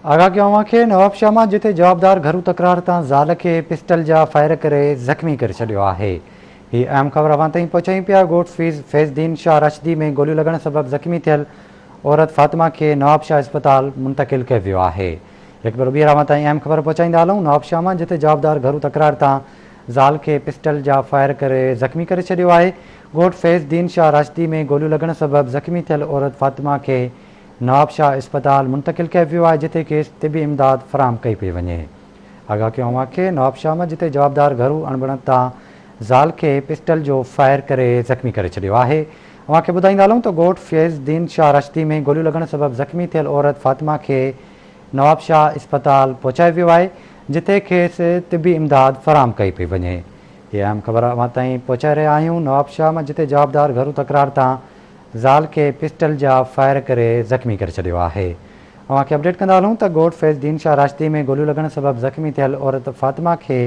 आगाह कयो के नवाबशाह में जिते जवाबदार घरू तकरार तां ज़ाल के पिस्टल जा फायर करे ज़ख्मी करे छॾियो आहे। ही अहम ख़बर अवां ताईं पहुचाई पिया। ॻोठ फैज़दीन शाह रशदी में गोलियूं लॻण सबब ज़ख्मी थियल औरत फातिमा के नवाबशाह अस्पताल मुंतकिल कयो वियो आहे। हिकु बार ॿीहर अवां ताईं अहम ख़बर पहुचाईंदा हलूं। नवाबशाह में जिते जवाबदार घरू तकरार तां ज़ाल के पिस्टल जा फायर करे ज़ख्मी करे छॾियो आहे। ॻोठ फैज़दीन शाह रशदी में गोलियूं लॻण सबब ज़ख्मी थियल औरत फातिमा के नवाबशाह अस्पताल मुंतकिल किया वियो आहे, जिते केस तिबी इमदाद फराहम कई पई वञे। आगाह कयो के नवाबशाह में जिते जवाबदार घरू अणबणत तां ज़ाल के पिस्टल जो फायर करे ज़ख्मी करे छॾियो आहे। अवां खे ॿुधाईंदा हलूं त ॻोठ फैज़दीन शाह रशदी में गोलियूं लॻण सबब ज़ख्मी थियल औरत फातिमा खे नवाबशाह अस्पताल पहुचायो वियो आहे, जिते खेसि तिबी इमदाद फराहम कई पई वञे। हीअ अहम ख़बर अवां ताईं पहुचाए रहिया आहियूं। नवाबशाह में जिते जवाबदार घरू तकरार तां ज़ाल के पिस्टल जा फायर करे ज़ख्मी करे छॾियो आहे। अवां खे अपडेट कंदा हलूं त ॻोठ फैज़दीन शाह रशदी में गोलियूं लॻण सबब ज़ख्मी थियल औरत फातिमा खे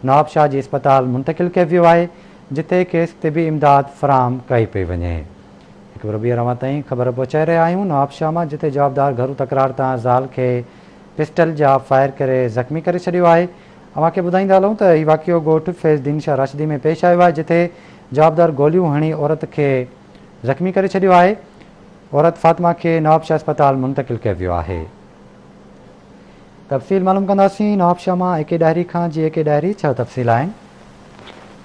नवाबशाह जी अस्पताल मुंतकिल कयो वियो आहे, जिते खेसि तिबी इमदाद फराहम कई पई वञे। हिकु बार ॿीहर अवां ताईं ख़बर पहुचाए रहिया आहियूं। नवाबशाह में जिते जवाबदार घरू तकरार तां ज़ाल खे पिस्टल जा फायर करे ज़ख्मी करे छॾियो आहे। अवां खे ॿुधाईंदा हलूं त हीउ वाक़ियो ॻोठ फैज़दीन शाह रशदी में पेश आयो आहे, जिते जवाबदार गोलियूं हणी औरत खे ज़ख्मी करे छॾियो आहे। औरत फातिमा के नवाबशाह अस्पताल मुंतकिल कयो वियो आहे। तफ़सील मालूम कंदासीं नवाबशाह मां एके डायरी खां। जी एके डायरी छा तफ़सील आहिनि?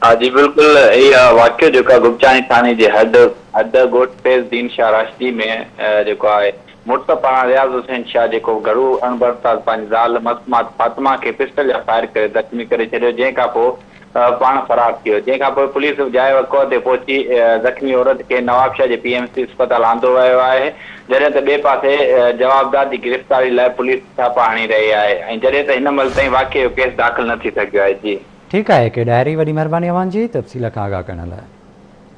हाँ जी बिल्कुल, इहा वाक़ियो जेको आहे गुपचानी थाने जे हद ॻोठ फैज़दीन शाह रशदी में जेको आहे मुड़ुस पारां रियाज़ हुसैन शाह जेको घरू अणबड़ता पंहिंजी ज़ाल मसमात फातिमा खे पिस्टल जा फायर करे ज़ख्मी करे छॾियो, जंहिं खां पोइ पाण फरार थी वियो। जंहिं खां पोइ पुलिस जाइ वक़्त ते पहुची ज़ख्मी औरत खे नवाबशाह जे PMC अस्पताल आंदो वियो आहे, जॾहिं त ॿिए पासे जवाबदार जी गिरफ़्तारी लाइ पुलिस छापा हणी रही आहे, ऐं जॾहिं त हिन महिल ताईं वाक़िए जो केस दाख़िल न थी सघियो आहे। जी ठीकु आहे। हिकु डायरी, वॾी महिरबानी अवां जी तफ़सील खां आगाह करण लाइ।